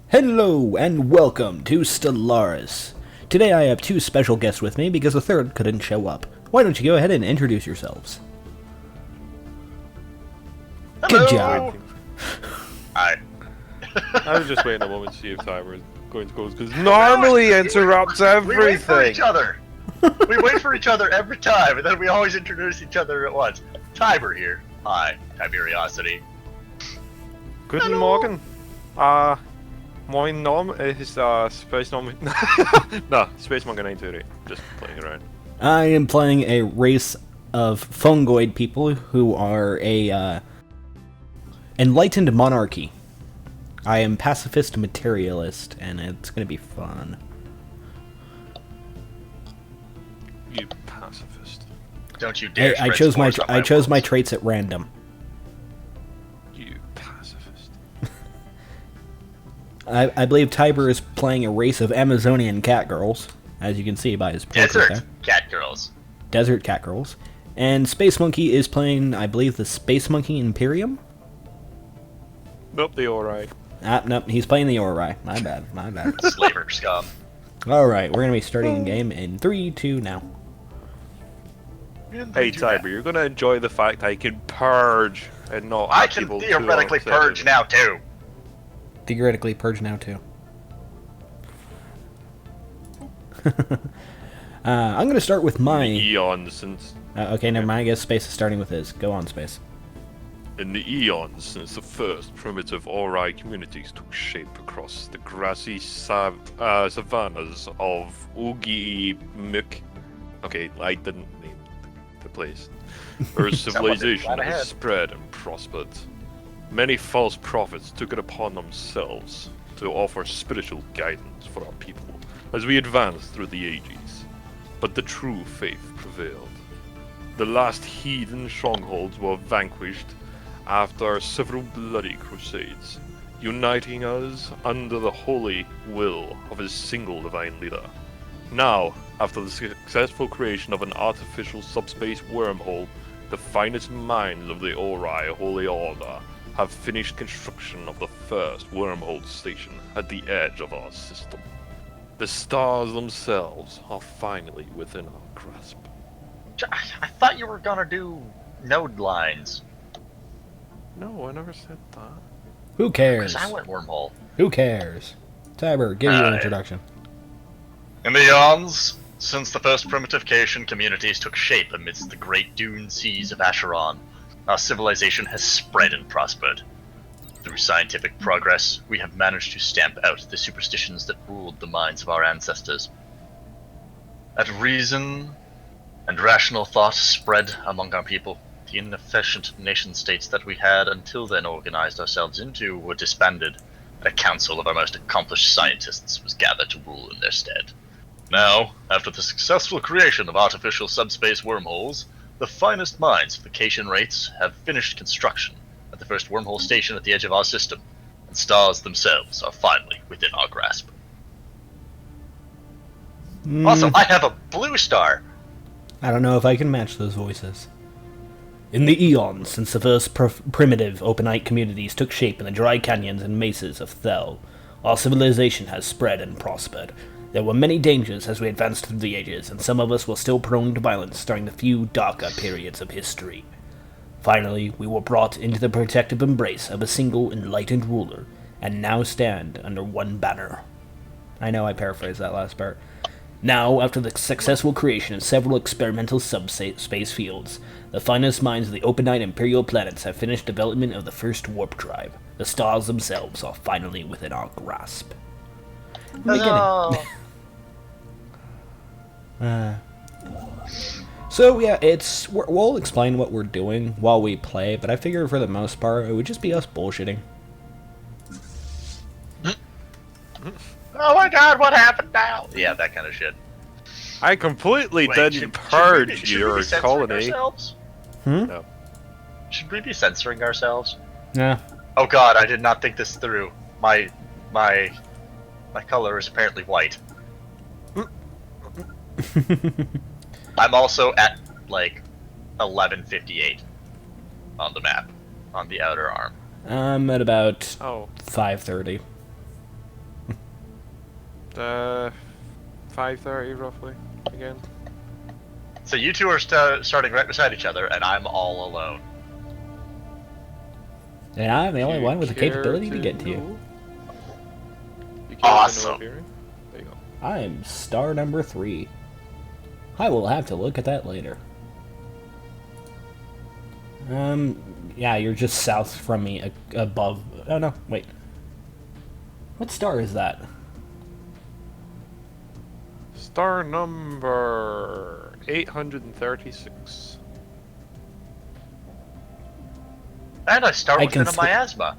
Hello and welcome to Stellaris. Today I have two special guests with me because the third couldn't show up. Why don't you go ahead and introduce yourselves? Hello. Good job. Hi. I was just waiting a moment to see if Tiber was going to go, because normally interrupts everything. We wait for each other. We wait for each other every time, and then we always introduce each other at once. Tiber here. Hi, Tiberiosity. Guten Hello. Morgen. Moin Nom is Space Nom. No, Spacemonkey9288. Just playing around. I am playing a race of fungoid people who are a enlightened monarchy. I am pacifist materialist, and it's gonna be fun. You pacifist. Don't you dare. Hey, I spread chose my spores on my words. traits at random. You pacifist. I believe Tiber is playing a race of Amazonian cat girls, as you can see by his portrait Desert there. cat girls. Desert cat girls. And Space Monkey is playing, I believe, the Space Monkey Imperium? Nope, they alright. Nope, he's playing the Ori. My bad. Slaver scum. Alright, we're gonna be starting the game in 3, 2, now. Hey Tiber, you're gonna enjoy the fact I can purge and not I have can people theoretically too upset purge with now too. Theoretically, purge now, too. I'm gonna start with me. my... Eons since okay, never mind, I guess Space is starting with his. Go on, Space. In the eons since the first primitive Ori communities took shape across the grassy savannas of Ugimik. Okay, I didn't name the place. Earth's civilization Someone did plan ahead. has spread and prospered. Many false prophets took it upon themselves to offer spiritual guidance for our people as we advanced through the ages. But the true faith prevailed. The last heathen strongholds were vanquished after several bloody crusades, uniting us under the holy will of a single divine leader. Now, after the successful creation of an artificial subspace wormhole, the finest minds of the Ori Holy Order have finished construction of the first wormhole station at the edge of our system. The stars themselves are finally within our grasp. I thought you were gonna do node lines. No, I never said that. Who cares? Because I went wormhole. Who cares? Tiber, give your Alright. introduction. In the eons, since the first primitification communities took shape amidst the great dune seas of Acheron, our civilization has spread and prospered. Through scientific progress, we have managed to stamp out the superstitions that ruled the minds of our ancestors. As reason and rational thought spread among our people, the inefficient nation-states that we had until then organized ourselves into were disbanded, and a council of our most accomplished scientists was gathered to rule in their stead. Now, after the successful creation of artificial subspace wormholes, the finest minds of vacation rates have finished construction at the first wormhole station at the edge of our system, and stars themselves are finally within our grasp. Also, I have a blue star! I don't know if I can match those voices. In the eons since the first primitive openite communities took shape in the dry canyons and mesas of Thel, our civilization has spread and prospered. There were many dangers as we advanced through the ages, and some of us were still prone to violence during the few darker periods of history. Finally, we were brought into the protective embrace of a single enlightened ruler, and now stand under one banner. I know I paraphrased that last part. Now, after the successful creation of several experimental subspace fields, the finest minds of the openite imperial planets have finished development of the first warp drive. The stars themselves are finally within our grasp. Huzzah! So yeah, we'll explain what we're doing while we play, but I figure for the most part it would just be us bullshitting. Oh my god, what happened now? Yeah, that kind of shit. I completely Wait, didn't should we purge be your censoring colony. ourselves? No. Should we be censoring ourselves? Yeah. Oh god, I did not think this through. My color is apparently white. I'm also at, like, 11:58 on the map, on the outer arm. I'm at about Oh. 5:30. 5:30 roughly, again. So you two are starting right beside each other, and I'm all alone. And I'm the only You one with the care capability to get to you. know? You care Awesome. to know Opirian? There you go. I'm star number 3. I will have to look at that later. Yeah, you're just south from me, above. Oh no, wait. What star is that? Star number 836. And I start I with can a miasma.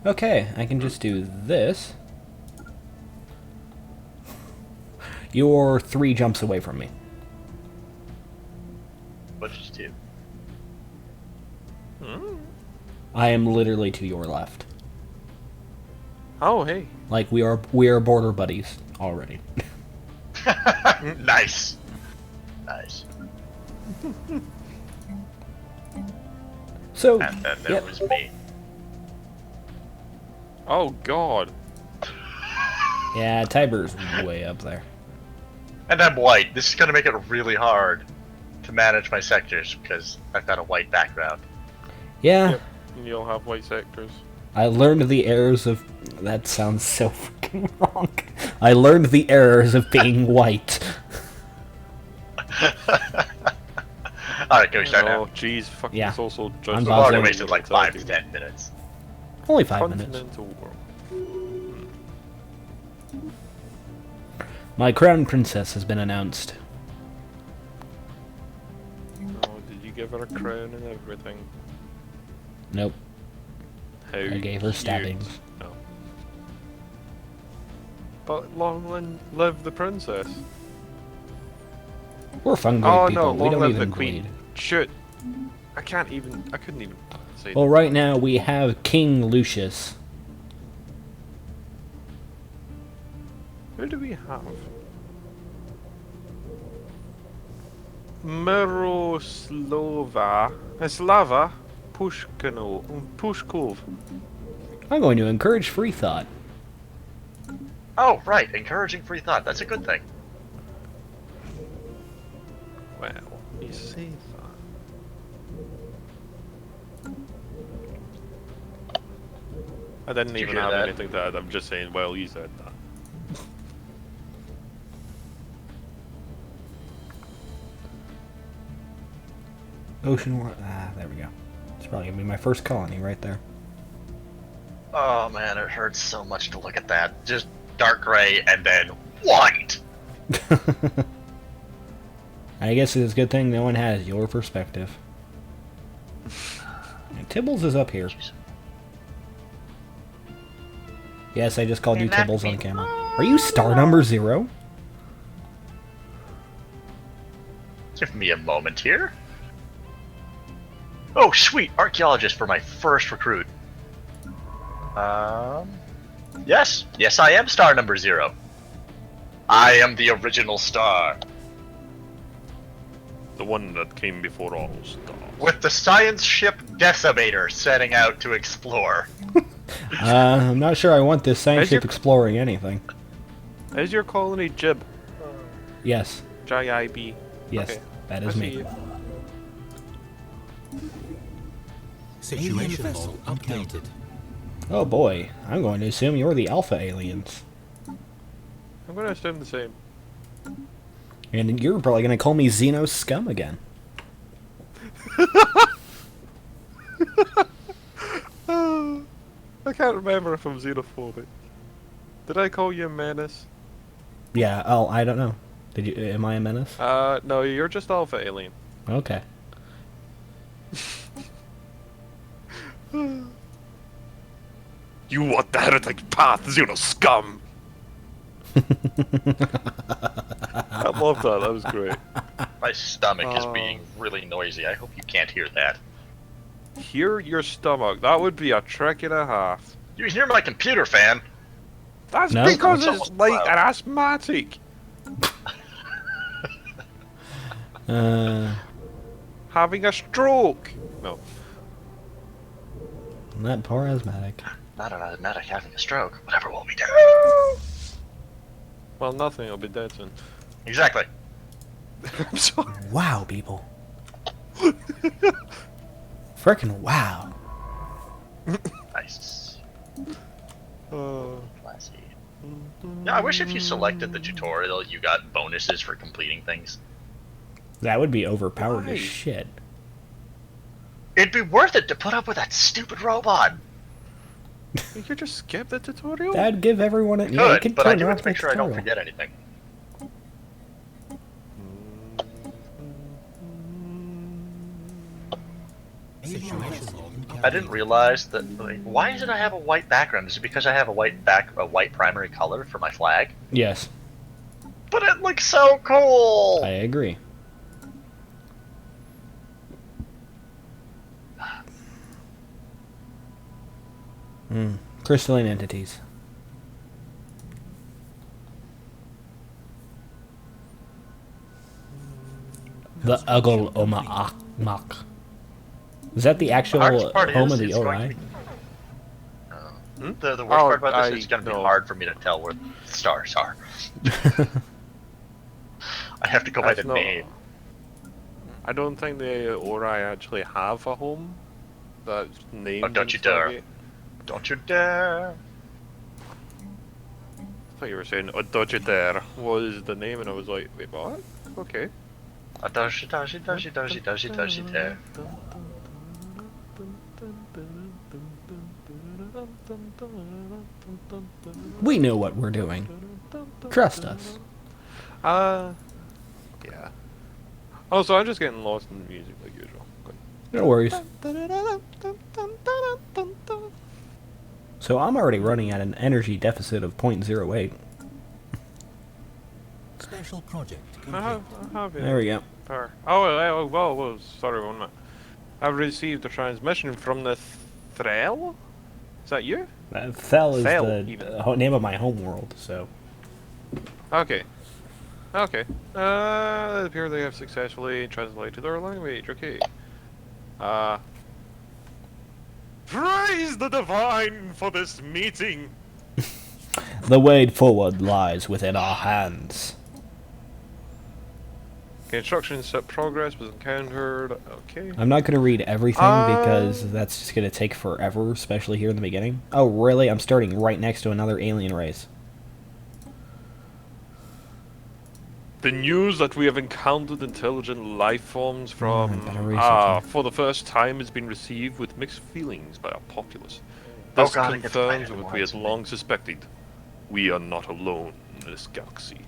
Okay, I can just do this. You're 3 jumps away from me. What did you do? I am literally to your left. Oh, hey. Like we are border buddies already. Nice. Nice. So, And then there yep. was me. Oh, God. Yeah, Tiber's way up there. And I'm white. This is going to make it really hard to manage my sectors because I've got a white background. Yeah, Yep. You'll have white sectors. I learned the errors of... That sounds so freaking wrong. I learned the errors of being white. Alright, can we start now? Oh, jeez. Fuck, Yeah. it's also I'm just... We've about already to- wasted like 5 to 10 minutes. Only 5 minutes. Continental world. My crown princess has been announced. Oh, did you give her a crown and everything? Nope, How I gave her cute. stabbings. No. But long live the princess. We're fun great Oh people. no, We long don't live even the queen. bleed. Shit. I couldn't even say Well, right now we have King Lucius. Who do we have? Slava Pushkov. I'm going to encourage free thought. Oh, right. Encouraging free thought. That's a good thing. Well, you say that. I didn't Did you even hear have that? anything to add. I'm just saying, well, you said that. Ocean War. Ah, there we go. It's probably gonna be my first colony right there. Oh man, it hurts so much to look at that. Just dark gray and then white. I guess it's a good thing no one has your perspective. And Tibbles is up here. Yes, I just called you Tibbles on camera. Are you star number 0? Give me a moment here. Oh, sweet! Archaeologist for my first recruit. Yes. Yes, I am star number 0. I am the original star. The one that came before all stars. With the science ship Decimator setting out to explore. I'm not sure I want this science As ship your- exploring anything. Is your colony Jib? Yes. JIB. Yes, Okay. that I is see me. you. Situation vessel uncounted. Oh boy, I'm going to assume you're the Alpha aliens. I'm gonna assume the same. And you're probably going to call me Xeno Scum again. I can't remember if I'm xenophobic. Did I call you a menace? Yeah, oh, I don't know. Did you? Am I a menace? No, you're just alpha alien. Okay. You want the heretic path, Xeno scum! I love that, that was great. My stomach is Oh. being really noisy. I hope you can't hear that. Hear your stomach, that would be a trick and a half. You can hear my computer fan. That's No? because It's it's almost like loud. an asthmatic. Having a stroke. No. That poor asthmatic. Not an asthmatic having a stroke. Whatever will we do? Well, nothing. I'll be dead soon. Exactly. I'm sorry. Wow, people. Frickin' wow. Nice. Uh, Classy. Yeah, I wish if you selected the tutorial, you got bonuses for completing things. That would be overpowered Why? as shit. It'd be worth it to put up with that stupid robot. you could just skip the tutorial. That'd give everyone a... Could, Yeah, you can but I turn do off have to make the sure I don't tutorial. forget anything. I didn't realize that. Like, why is it I have a white background? Is it because I have a white primary color for my flag? Yes, But it looks so cool. I agree. Crystalline entities. The Uggle Oma Mak. Is that the actual hardest part home is of the it's going Ori? to be- The worst Oh, part about this is it's going to be no. hard for me to tell where the stars are. I have to go by the name. I don't think the Ori actually have a home that's named. Oh, don't you in dare. Stargate. Don't you dare. I thought you were saying, oh, don't you dare was the name, and I was like, wait, what? Okay. Don't you dare. We know what we're doing. Trust us. Yeah. Oh, so I'm just getting lost in the music like usual. Good. No worries. So I'm already running at an energy deficit of 0.08. Special project I have it. There we go. Power. Well, sorry, one minute. I've received a transmission from the Thrall? Is that you? Thel is Thel, the even. name of my homeworld, so... Okay. Okay. It appears they have successfully translated our language. Okay. Praise the divine for this meeting! The way forward lies within our hands. Construction set progress was encountered. Okay. I'm not going to read everything because that's just going to take forever, especially here in the beginning. Oh, really? I'm starting right next to another alien race. The news that we have encountered intelligent life forms from better research. for the first time has been received with mixed feelings by our populace. Oh This God, it gets confirms better what we had than long suspected. We are not alone in this galaxy.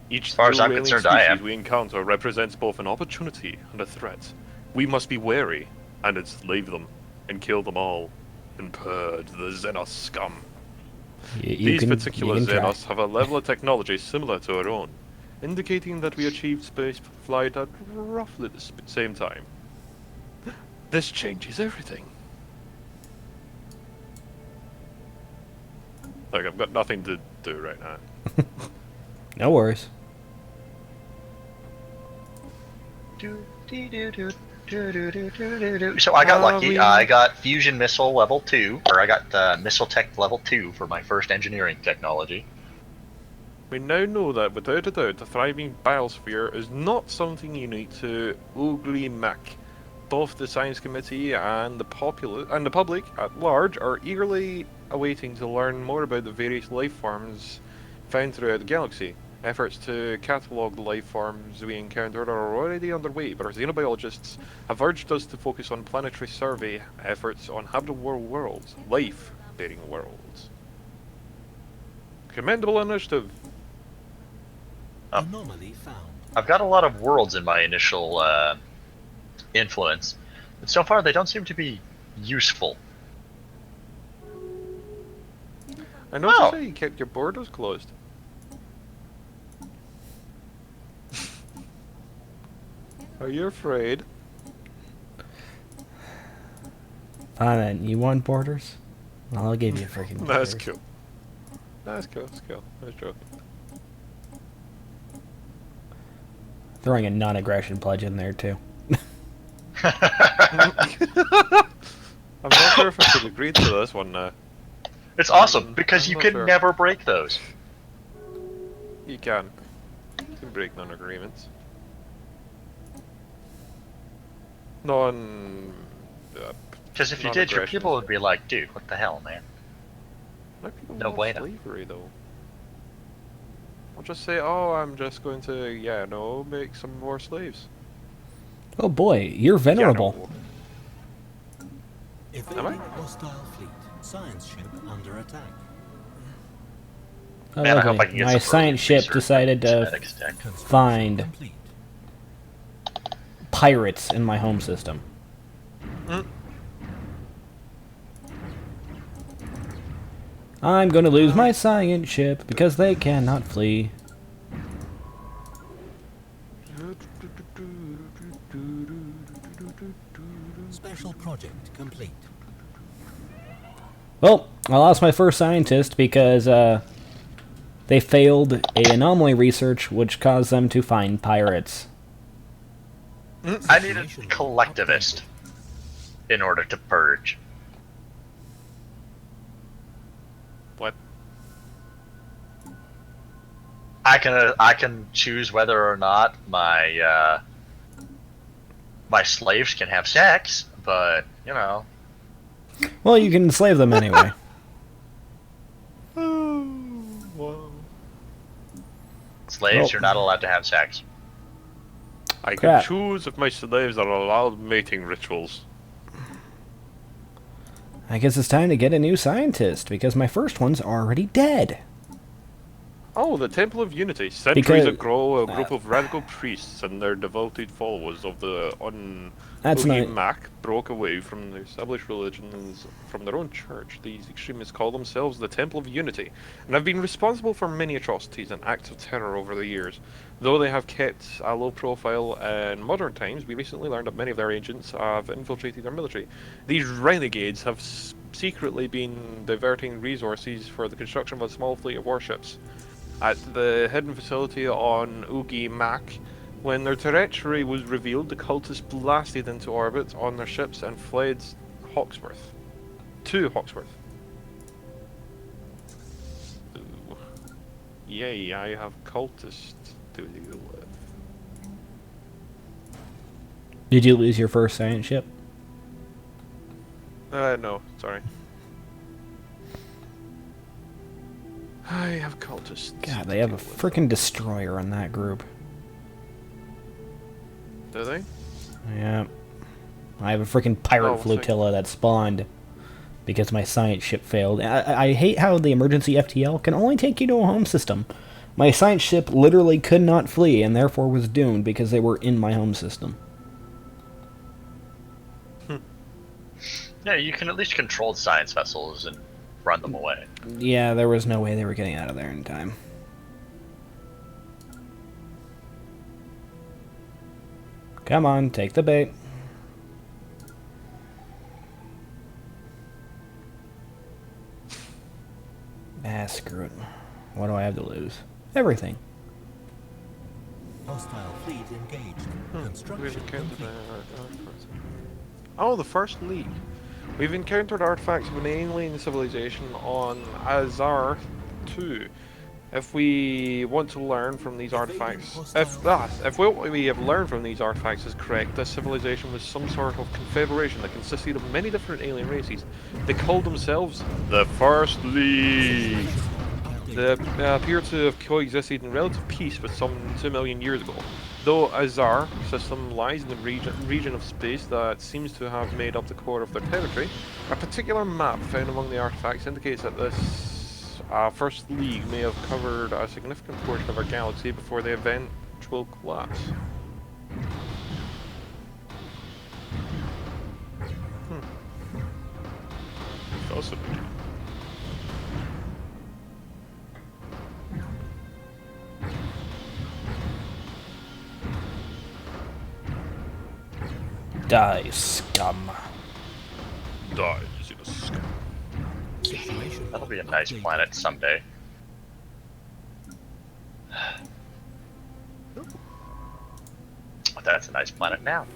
Each As far as new I'm alien concerned, I species am. we encounter represents both an opportunity and a threat. We must be wary and enslave them and kill them all and purge the Xenos scum. These particular Xenos have a level of technology similar to our own, indicating that we achieved space flight at roughly the same time. This changes everything. Look, I've got nothing to do right now. No worries. So I got lucky. I got fusion missile level 2, or I got missile tech level 2 for my first engineering technology. We now know that without a doubt the thriving biosphere is not something unique to Ugly Mac. Both the science committee and the public at large are eagerly awaiting to learn more about the various life forms found throughout the galaxy. Efforts to catalogue the life forms we encountered are already underway, but our xenobiologists have urged us to focus on planetary survey efforts on habitable worlds, life-bearing worlds. Commendable initiative. anomaly found. I've got a lot of worlds in my initial influence, but so far they don't seem to be useful. I noticed Oh. that you kept your borders closed. Are you afraid? Fine then, you want borders? I'll give you freaking borders. That's cool. That's cool. That's cool. That's true. Throwing a non-aggression pledge in there too. I'm not sure if I should agree to this one now. It's awesome because I'm you not can sure. never break those. You can. You can break non-agreements. Because if you did, your people would be like, dude, what the hell, man? My people No love way. slavery, though. I'll just say, oh, I'm just going to, yeah, no, make some more slaves. Oh boy, you're venerable. Evading hostile fleet. Science ship under attack. Oh, Man, I hope I lovely. can get My some science ship research decided to genetics tech. find Complete. pirates in my home system. I'm gonna lose my science ship because they cannot flee. Special project complete. Well, I lost my first scientist because they failed a anomaly research which caused them to find pirates. I need a collectivist in order to purge. What? I can choose whether or not my my slaves can have sex, but you know. Well, you can enslave them anyway. Wow. Slaves, Well- you're not allowed to have sex. I can Crap. choose if my slaves are allowed mating rituals. I guess it's time to get a new scientist because my first one's already dead. Oh, the Temple of Unity. Centuries Because- ago, a group of radical priests and their devoted followers of the That's not- Mac broke away from the established religions from their own church. These extremists call themselves the Temple of Unity and have been responsible for many atrocities and acts of terror over the years. Though they have kept a low profile in modern times, we recently learned that many of their agents have infiltrated their military. These renegades have secretly been diverting resources for the construction of a small fleet of warships. At the hidden facility on Oogie Mac, when their treachery was revealed, the cultists blasted into orbit on their ships and fled Hawksworth. To Hawksworth. Ooh. Yay, I have cultists to deal with. Did you lose your first science ship? No, sorry. I have cultists. God, to they have a deal with. freaking destroyer in that group. Do they? Yeah. I have a freaking pirate Oh, flotilla that spawned because my science ship failed. I hate how the emergency FTL can only take you to a home system. My science ship literally could not flee and therefore was doomed because they were in my home system. Yeah, you can at least control science vessels and run them away. Yeah, there was no way they were getting out of there in time. Come on, take the bait. Ah, screw it. What do I have to lose? Everything. Hostile fleet engaged. We've Construction encountered complete. Oh, the first league. We've encountered artifacts of an alien civilization on Azar 2. If we want to learn from these artifacts, if what we have learned from these artifacts is correct, this civilization was some sort of confederation that consisted of many different alien races. They called themselves the First League. They appear to have coexisted in relative peace for some 2 million years ago. Though Azar system lies in the region of space that seems to have made up the core of their territory, a particular map found among the artifacts indicates that this First League may have covered a significant portion of our galaxy before the eventual collapse. Fascinating. Die, scum. Die, you scum. Situation That'll be a log nice updated. planet someday. That's a nice planet now.